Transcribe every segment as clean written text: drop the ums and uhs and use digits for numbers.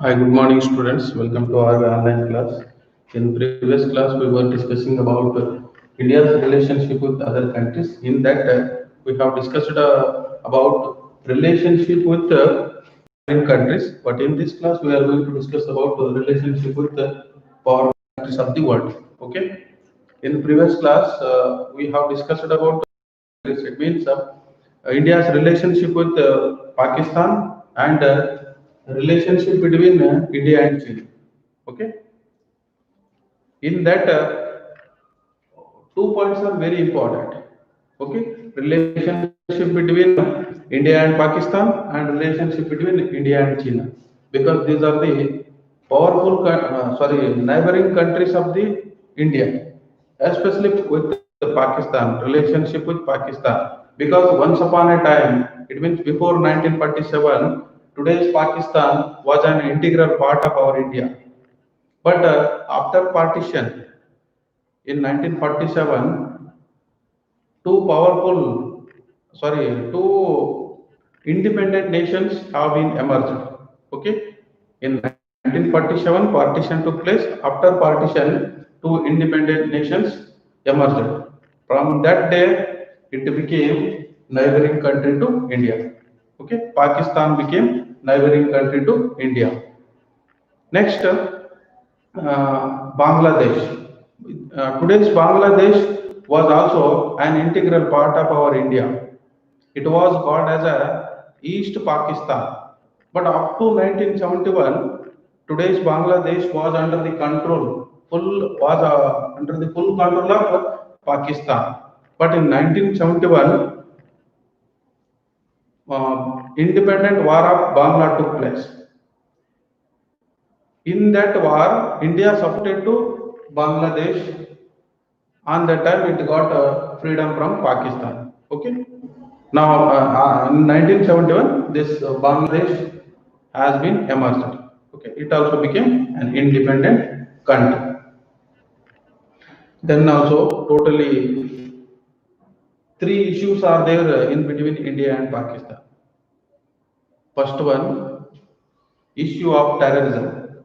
Hi, good morning, students. Welcome to our online class. In previous class, we were discussing about India's relationship with other countries. In that, we have discussed about relationship with foreign countries. But in this class, we are going to discuss about relationship with foreign countries of the world. Okay. In previous class, we have discussed about it means India's relationship with Pakistan and relationship between India and China. Okay, in that two points are very important. Okay, relationship between India and Pakistan and relationship between India and China, because these are the neighboring countries of the India, especially with Pakistan, relationship with Pakistan, because once upon a time, it means before 1947, today's Pakistan was an integral part of our India. But after partition in 1947, two independent nations have been emerged. Okay, in 1947, partition took place. After partition, two independent nations emerged. From that day, it became neighboring country to India. Okay, Pakistan became neighboring country to India. Next, Bangladesh. Today's Bangladesh was also an integral part of our India. It was called as a East Pakistan. But up to 1971, today's Bangladesh was under the full control of Pakistan. But in 1971, independent war of Bangla took place. In that war, India supported to Bangladesh. On that time, it got freedom from Pakistan. Okay. Now, in 1971, this Bangladesh has been emerged. Okay. It also became an independent country. Then also, totally three issues are there in between India and Pakistan. First one, issue of terrorism.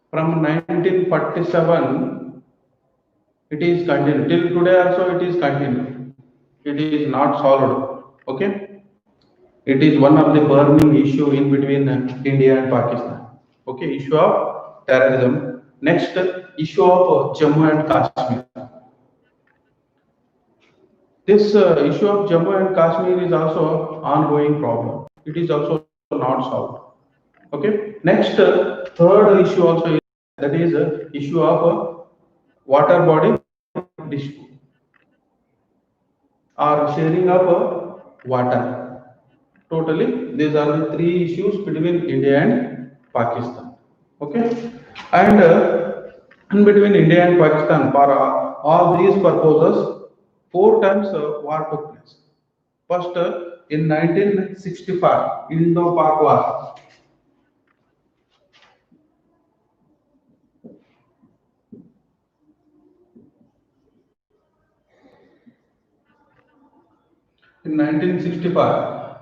From 1947, it is continued till today also. It is continued. It is not solved. Okay, it is one of the burning issue in between India and Pakistan. Okay, issue of terrorism. Next, issue of Jammu and Kashmir. This issue of Jammu and Kashmir is also ongoing problem. It is also not solved. Okay. Next, third issue also is, that is issue of water body dispute or sharing of water. Totally, these are the three issues between India and Pakistan. Okay, and in between India and Pakistan, for all these purposes, four times war took place. First, in 1965, Indo-Pak War. In 1965.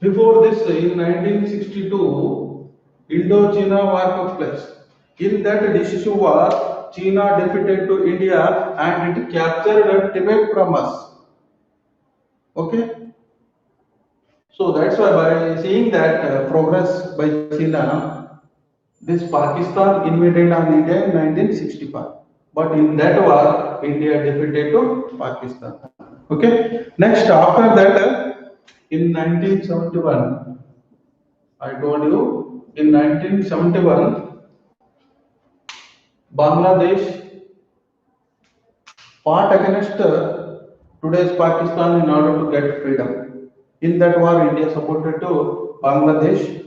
Before this, in 1962, Indo-China War took place. In that decisive war, China defeated to India and it captured Tibet from us. Okay, so that's why by seeing that progress by China, this Pakistan invaded on India in 1965. But in that war, India defeated to Pakistan. Okay. Next, after that, in 1971, I told you, in 1971, Bangladesh fought against today's Pakistan in order to get freedom. In that war, India supported to Bangladesh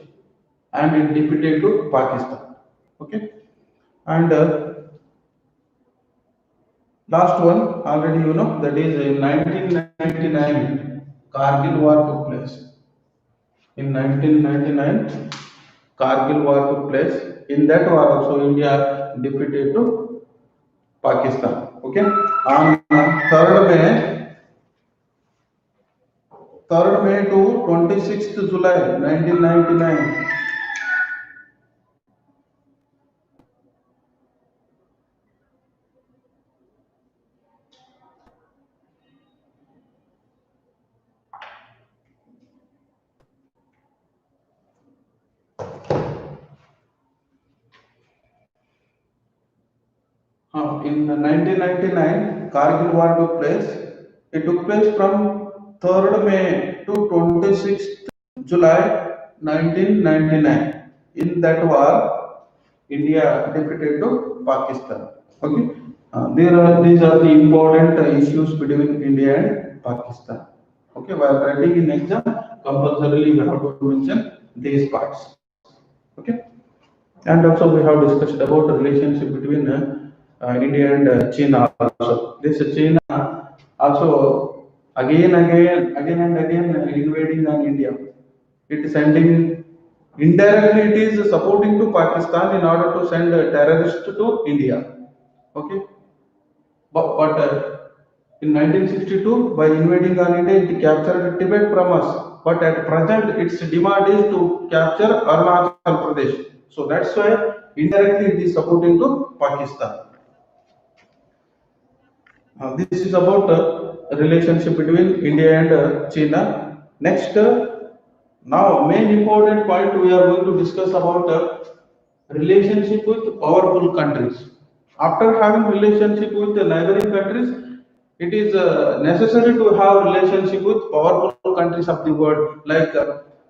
and it defeated to Pakistan. Okay, and last one already you know, that is in 1999, Kargil war took place. In 1999, Kargil war took place. In that war also India defeated to Pakistan. Okay. On 3rd May to 26th July 1999, In 1999, Kargil War took place. It took place from 3rd May to 26th July 1999. In that war, India defeated to Pakistan. Okay, these are the important issues between India and Pakistan. Okay, while writing in exam, compulsorily we have to mention these parts. Okay. And also we have discussed about the relationship between India and China also. This China also again and again invading on India. It is sending indirectly it is supporting to Pakistan in order to send terrorists to India. Okay, but in 1962, by invading on India, it captured Tibet from us. But at present, its demand is to capture Arunachal Pradesh. So that's why indirectly it is supporting to Pakistan. This is about relationship between India and China. Next, now main important point we are going to discuss about relationship with powerful countries. After having relationship with the neighboring countries, it is necessary to have relationship with powerful countries of the world like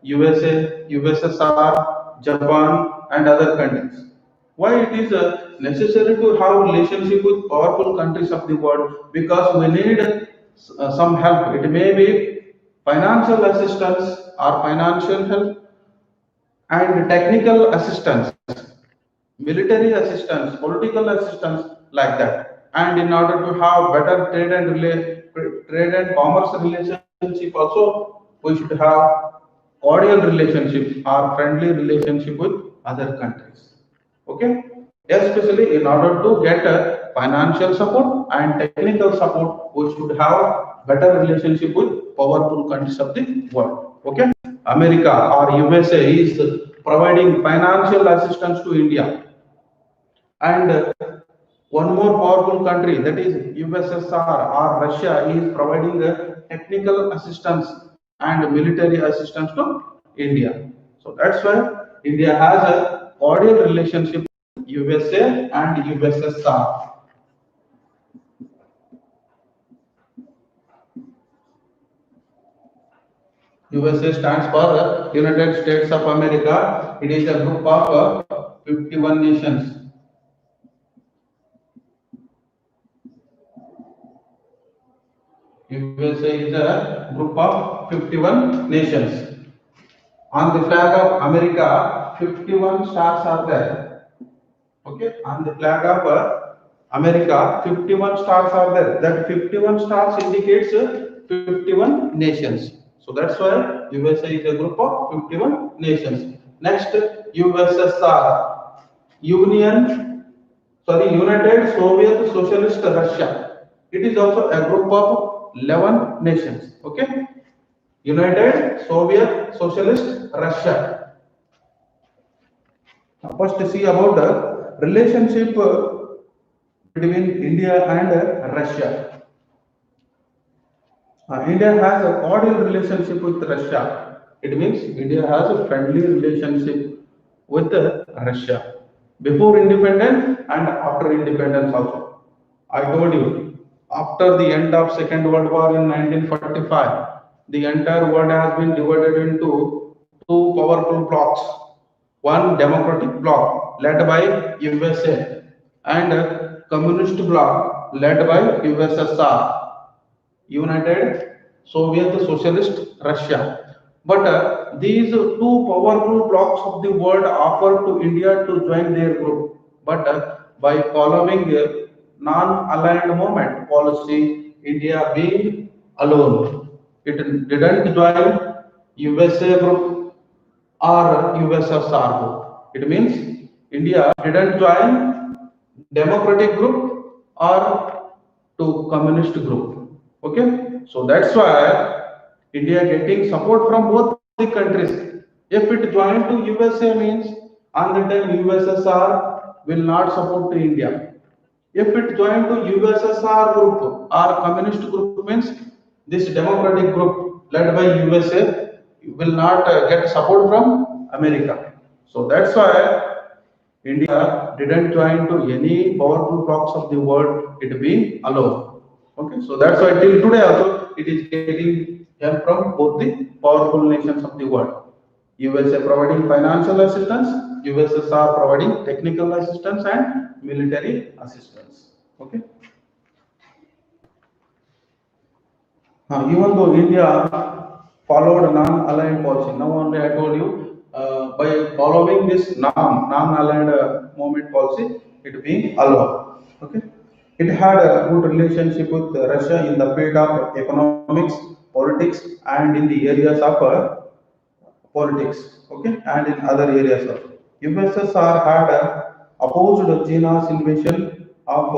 USA, USSR, Japan, and other countries. Why it is necessary to have relationship with powerful countries of the world? Because we need some help. It may be financial assistance or financial help and technical assistance, military assistance, political assistance, like that. And in order to have better trade and commerce relationship, also we should have cordial relationship or friendly relationship with other countries. Okay, especially in order to get financial support and technical support, we should have better relationship with powerful countries of the world. Okay, America or USA is providing financial assistance to India, and one more powerful country, that is USSR or Russia, is providing technical assistance and military assistance to India. So that's why India has a cordial relationship with USA and USSR. USA stands for United States of America. It is a group of 51 nations. USA is a group of 51 nations. On the flag of America, 51 stars are there. Okay, on the flag of America, 51 stars are there. That 51 stars indicates 51 nations. So that's why USA is a group of 51 nations. Next, USSR, Union, United Soviet Socialist Russia. It is also a group of 11 nations. Okay, United Soviet Socialist Russia. First, see about the relationship between India and Russia. India has a cordial relationship with Russia. It means India has a friendly relationship with Russia before independence and after independence also. I told you, after the end of Second World War in 1945, the entire world has been divided into two powerful blocks. One democratic bloc led by USA and a communist bloc led by USSR, United Soviet Socialist Russia. But these two powerful blocs of the world offered to India to join their group. But by following a non-aligned movement policy, India being alone, it didn't join USA group or USSR group. It means India didn't join democratic group or to communist group. Okay, so that's why India getting support from both the countries. If it joined to USA means on the time USSR will not support to India. If it joined to USSR group or communist group means this democratic group led by USA will not get support from America. So that's why India didn't join to any powerful blocks of the world, it being allowed. Okay, so that's why till today also it is getting help from both the powerful nations of the world. USA providing financial assistance, USSR providing technical assistance and military assistance. Okay. Even though India followed a non-aligned policy, now only I told you by following this non-aligned movement policy, it being allowed. Okay, it had a good relationship with Russia in the field of economics, politics, and in the areas of politics, okay, and in other areas of USSR had opposed China's invasion of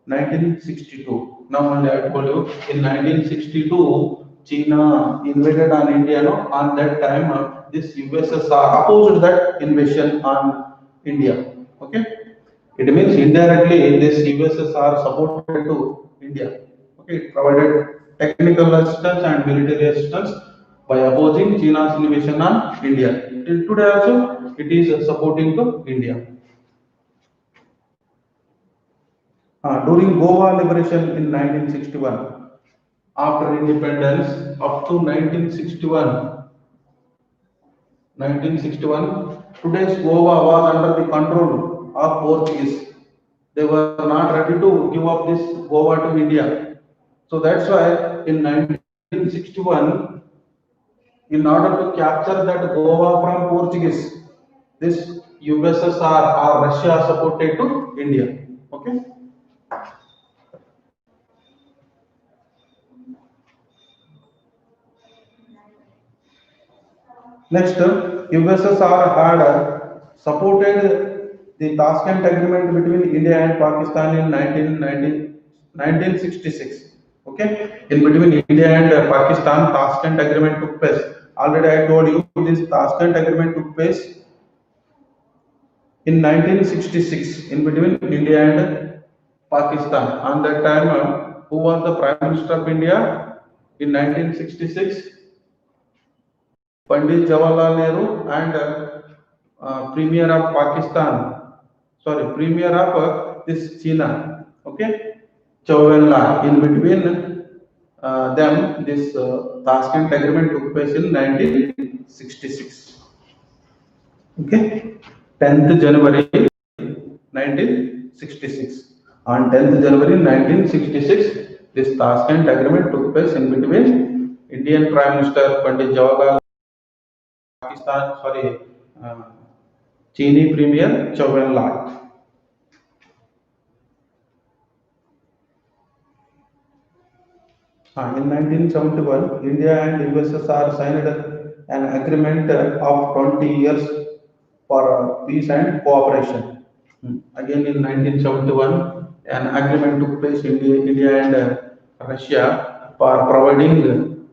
1962. Now only I told you in 1962 China invaded on India. No, on that time this USSR opposed that invasion on India. Okay, it means indirectly this USSR supported to India. Okay, it provided technical assistance and military assistance by opposing China's invasion on India. Till today also, it is supporting to India. During Goa liberation in 1961, after independence up to 1961, today's Goa was under the control of Portuguese. They were not ready to give up this Goa to India. So that's why in 1961, in order to capture that Goa from Portuguese, this USSR or Russia supported to India. Okay. Next, USSR had supported the Tashkent Agreement between India and Pakistan in 1966. Okay, in between India and Pakistan, Tashkent Agreement took place. Already I told you this Tashkent Agreement took place in 1966 in between India and Pakistan. On that time, who was the Prime Minister of India in 1966? Pandit Jawaharlal Nehru and Premier of Pakistan, sorry, Premier of this China, okay, Chauvelna. In between them, this Tashkent Agreement took place in 1966. Okay, 10th January 1966. On 10th January 1966, this Tashkent Agreement took place in between Indian Prime Minister Pandit Jawaharlal Pakistan, sorry, uh, Chini Premier Chauvelna. In 1971, India and USSR signed an agreement of 20 years for peace and cooperation. Again, in 1971, an agreement took place in India and Russia for providing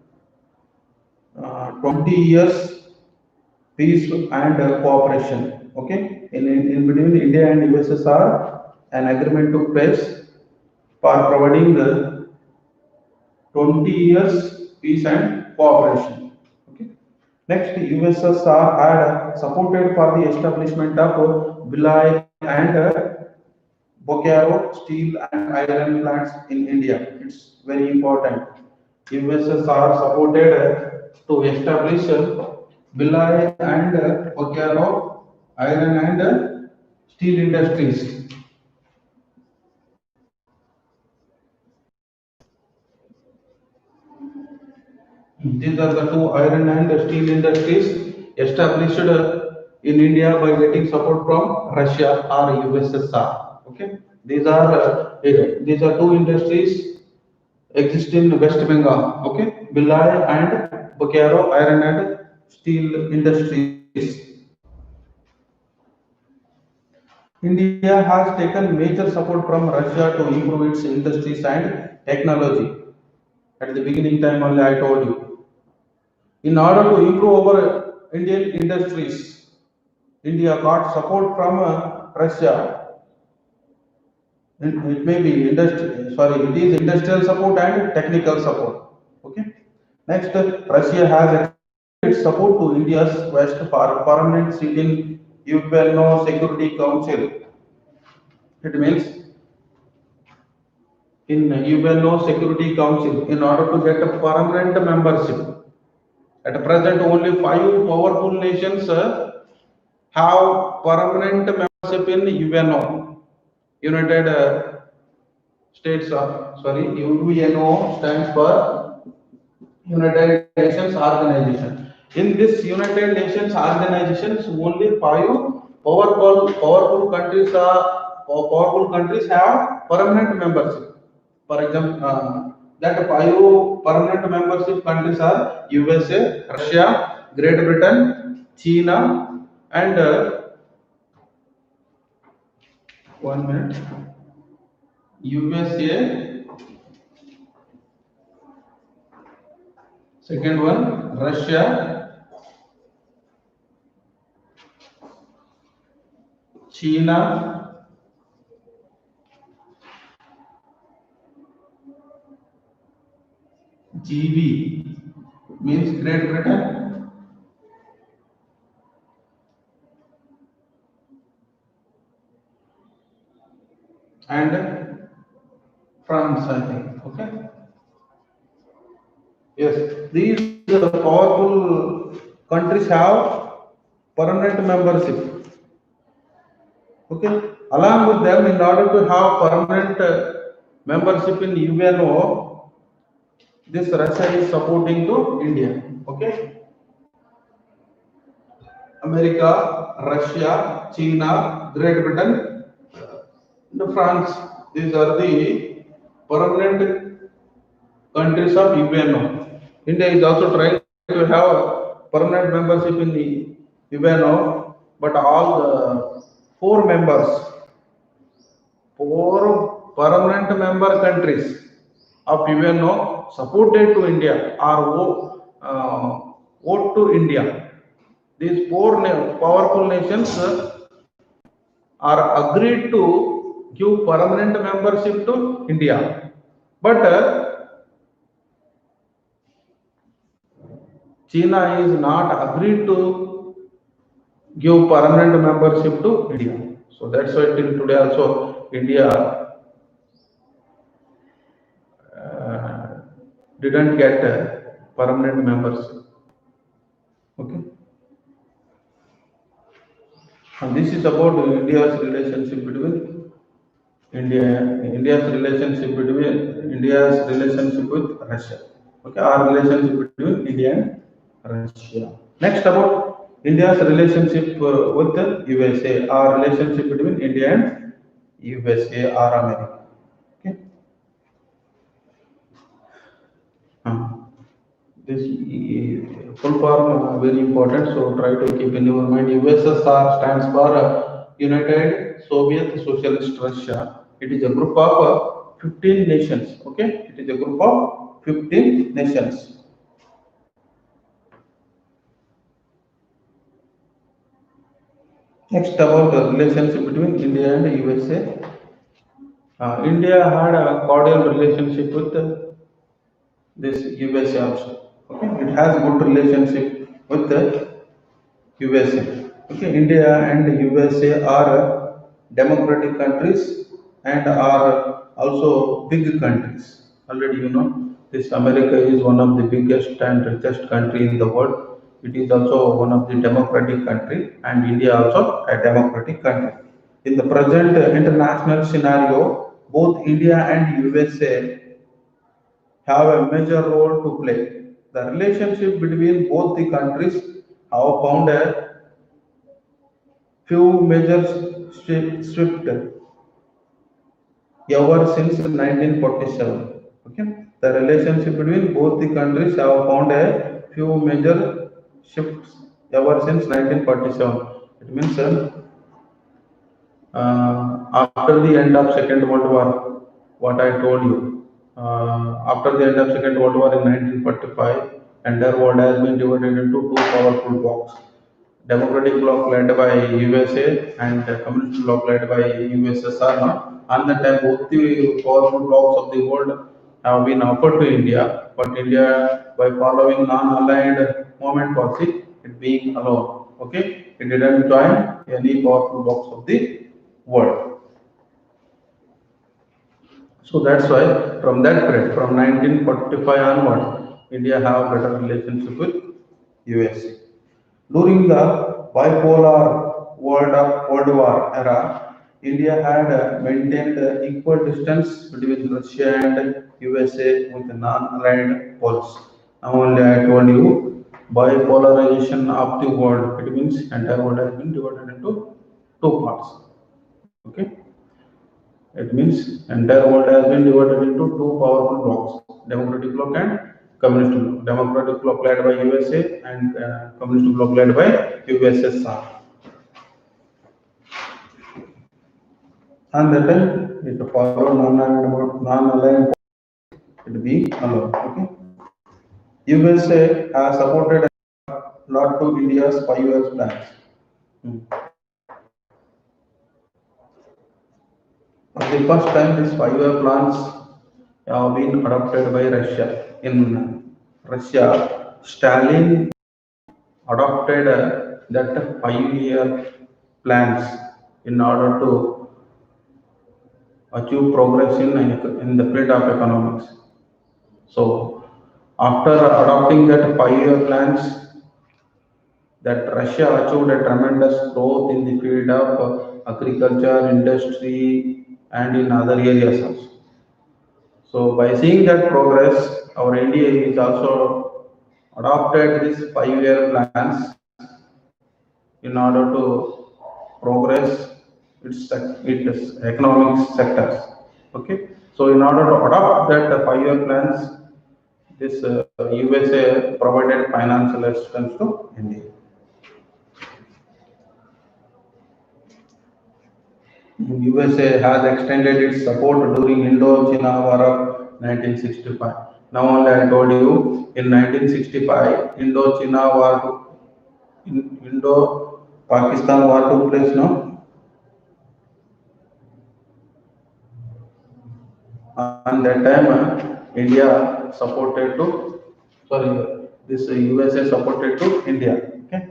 20 years peace and cooperation. Okay, in between India and USSR, an agreement took place for providing 20 years peace and cooperation. Okay. Next, USSR had supported for the establishment of Bhilai and Bokaro steel and iron plants in India. It's very important. USSR supported to establish Bhilai and Bokaro iron and steel industries. These are the two iron and steel industries established in India by getting support from Russia or USSR. Okay, these are two industries exist in West Bengal. Okay, Billai and Bokaro iron and steel industries. India has taken major support from Russia to improve its industries and technology. At the beginning time only I told you. In order to improve our Indian industries, India got support from Russia. It may be it is industrial support and technical support. Okay. Next, Russia has its support to India's quest for permanent seat in UN Security Council. It means in UN Security Council, in order to get a permanent membership, at present only five powerful nations have permanent membership in UNO. United States of, sorry, UNO stands for United Nations Organization. In this United Nations organizations, only five powerful countries have permanent membership. For example, that five permanent membership countries are USA, Russia, Great Britain, China, and one minute. USA, second one Russia, China, GB means Great Britain, and France, I think. Okay. Yes, these powerful countries have permanent membership. Okay. Along with them, in order to have permanent membership in UNO, this Russia is supporting to India. Okay. America, Russia, China, Great Britain, and France. These are the permanent countries of UNO. India is also trying to have permanent membership in the UNO, but all the four permanent member countries of UNO supported to India or vote to India. These powerful nations are agreed to give permanent membership to India. But China is not agreed to give permanent membership to India. So that's why till today also India uh, didn't get permanent membership. Okay. And this is about India's relationship between India's relationship with Russia. Okay, our relationship between India and Russia. Next about India's relationship with the USA, our relationship between India and USA or America. Okay. Uh, this full form very important, so try to keep in your mind. USSR stands for United Soviet Socialist Russia. It is a group of 15 nations. Okay, it is a group of 15 nations. Next about the relationship between India and USA. India had a cordial relationship with this USA also. Okay, it has good relationship with the USA. Okay, India and USA are democratic countries and are also big countries. Already you know this America is one of the biggest and richest country in the world. It is also one of the democratic country and India also a democratic country. In the present international scenario, both India and USA have a major role to play. The relationship between both the countries have found a few major shift ever since 1947. Okay, the relationship between both the countries have found a few major shifts ever since 1947. It means after the end of Second World War, what I told you, after the end of Second World War in 1945, entire world has been divided into two powerful blocks. Democratic bloc led by USA and the Communist bloc led by USSR. Now, at that time, both the powerful blocks of the world have been offered to India, but India, by following non-aligned movement policy, it being alone. Okay, it didn't join any powerful blocks of the world. So that's why from that period, from 1945 onwards, India have better relationship with USA. During the bipolar World War era, India had maintained equal distance between Russia and USA with non-aligned poles. Now only I told you bipolarization of the world. It means entire world has been divided into two parts. Okay, it means entire world has been divided into two powerful blocks: democratic bloc and communist bloc. Democratic bloc led by USA and communist bloc led by USSR. And that time it followed non-aligned it be allowed. Okay. USA has supported a lot to India's 5 years plans. Hmm. For the first time, these 5 year plans have been adopted by Russia. In Russia, Stalin adopted that 5 year plans in order to achieve progress in the field of economics. So, after adopting that 5 year plans, that Russia achieved a tremendous growth in the field of agriculture, industry, and in other areas also. So, by seeing that progress, our India is also adopted these 5 year plans in order to progress its economic sectors. Okay, so in order to adopt that 5 year plans, this USA provided financial assistance to India. USA has extended its support during Indo-China War of 1965. Now only I told you in 1965 Indo-China War, Indo-Pakistan War took place. No, and that time India supported to sorry this USA supported to India. Okay,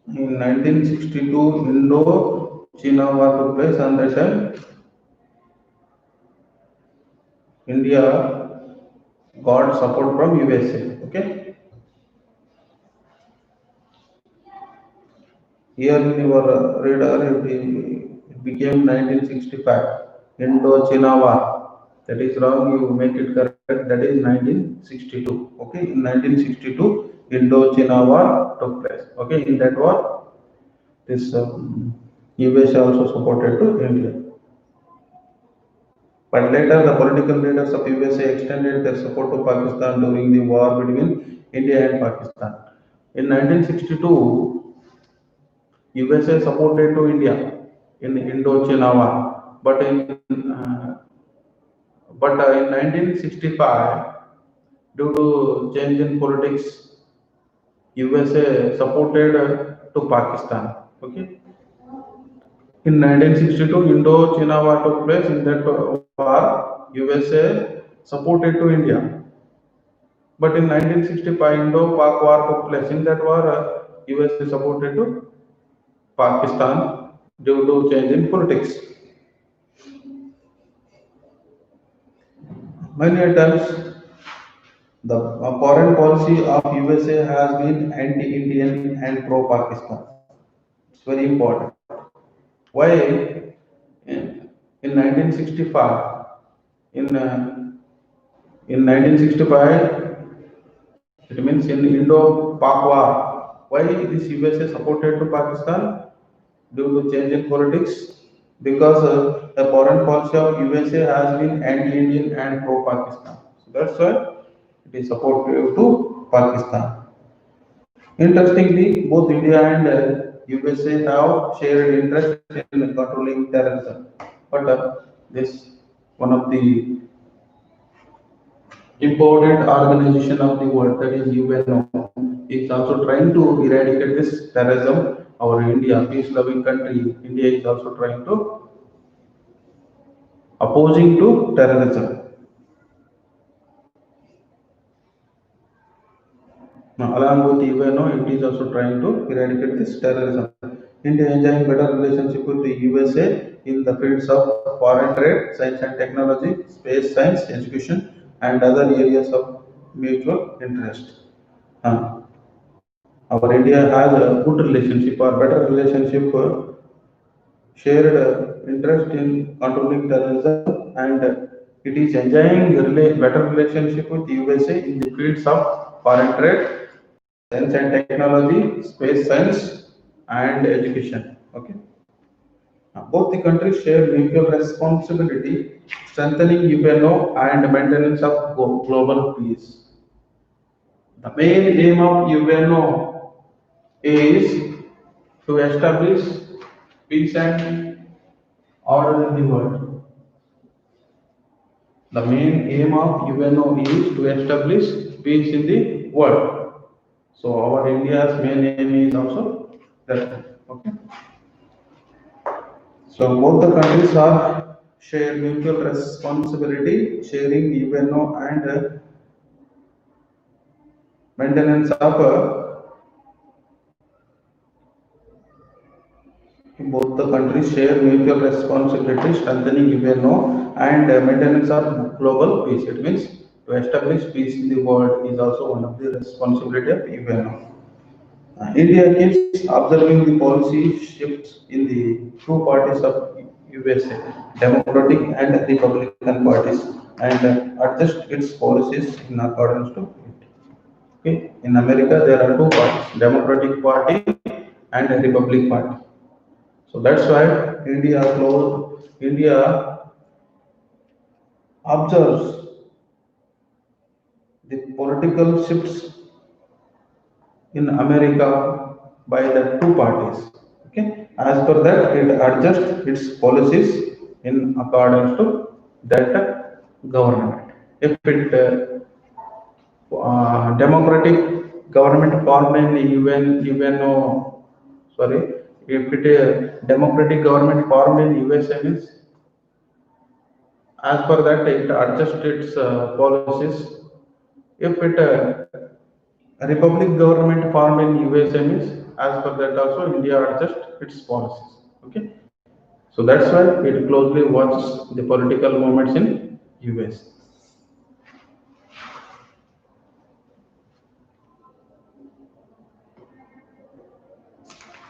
in 1962 Indo-China War took place, and that time India got support from USA. Okay, here in your reader it became 1965 Indo-China War. That is wrong. You make it correct. That is 1962. Okay, in 1962 Indo-China War took place. Okay, in that war this USA also supported to India. But later, the political leaders of USA extended their support to Pakistan during the war between India and Pakistan. In 1962, USA supported to India in Indo-China War, but in 1965, due to change in politics, USA supported to Pakistan. Okay. In 1962, Indo-China War took place. In that war, USA supported to India. But in 1965, Indo-Pak War took place. In that war, USA supported to Pakistan due to change in politics. Many times, the foreign policy of USA has been anti-Indian and pro-Pakistan. It's very important. Why? In 1965, in uh, in 1965, it means in Indo-Pak War. Why this USA supported to Pakistan? Due to change in politics. Because the foreign policy of USA has been anti-Indian and pro-Pakistan. So that's why it is supportive to Pakistan. Interestingly, both India and USA have shared interest in controlling terrorism. But this one of the important organization of the world, that is UNO, is also trying to eradicate this terrorism. Our India, peace-loving country, India is also trying to opposing to terrorism. Now, along with UNO, it is also trying to eradicate this terrorism. India enjoying better relationship with the USA in the fields of foreign trade, science and technology, space science, education, and other areas of mutual interest. Uh, our India has a good relationship or better relationship, shared interest in controlling terrorism, and it is enjoying better relationship with USA in the fields of foreign trade, science and technology, space science, and education. Okay. Both the countries share mutual responsibility, strengthening UNO and maintenance of global peace. The main aim of UNO is to establish peace and order in the world. The main aim of UNO is to establish peace in the world. So our India's main aim is also that. Okay. So both the countries are share mutual responsibility, sharing UNO and maintenance of both the countries share mutual responsibility, strengthening UNO and maintenance of global peace. It means to establish peace in the world is also one of the responsibility of UNO. India keeps observing the policy shifts in the two parties of USA, Democratic and Republican parties, and adjust its policies in accordance to it. Okay. In America, there are two parties, Democratic Party and a Republican Party. So that's why India observes the political shifts in America by the two parties. Okay, as per that, it adjusts its policies in accordance to that government. If it democratic government formed in UNO, sorry, if it democratic government formed in USA means as per that it adjusts its policies. If it a republic government formed in USA means as per that also India adjusts its policies. Okay, so that's why it closely watches the political movements in US.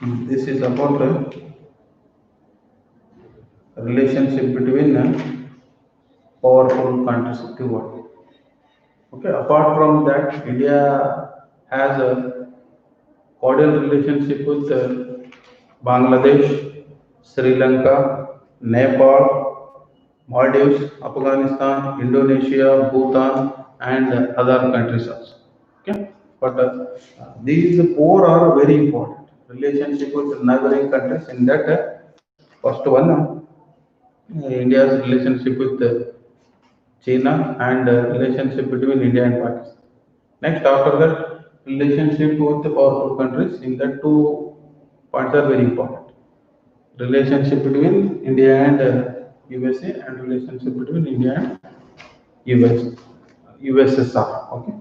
This is about relationship between powerful countries of the world. Okay, apart from that, India has a cordial relationship with Bangladesh, Sri Lanka, Nepal, Maldives, Afghanistan, Indonesia, Bhutan, and other countries also. Okay, but these four are very important. Relationship with neighboring countries. In that, first one, India's relationship with China and relationship between India and Pakistan. Next, after that, relationship with the powerful countries. In that, two points are very important. Relationship between India and USA and relationship between India and US, USSR. Okay.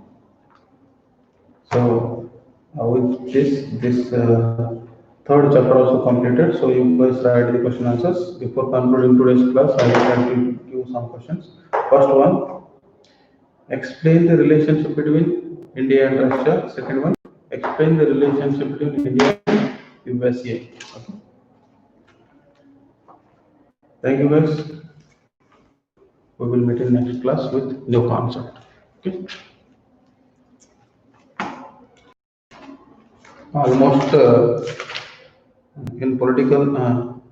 So with this third chapter also completed. So you guys write the question answers. Before concluding today's class, I would like to give some questions. First one, explain the relationship between India and Russia. Second one, explain the relationship between India and USA. Okay. Thank you guys. We will meet in next class with new concept. Okay. Almost in political,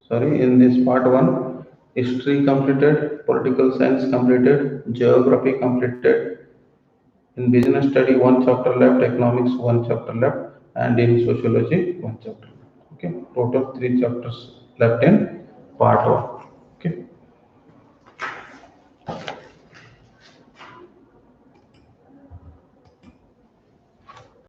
sorry, in this part one, history completed, political science completed, geography completed. In business study, one chapter left, economics, one chapter left, and in sociology, one chapter. Okay, total three chapters left in part one.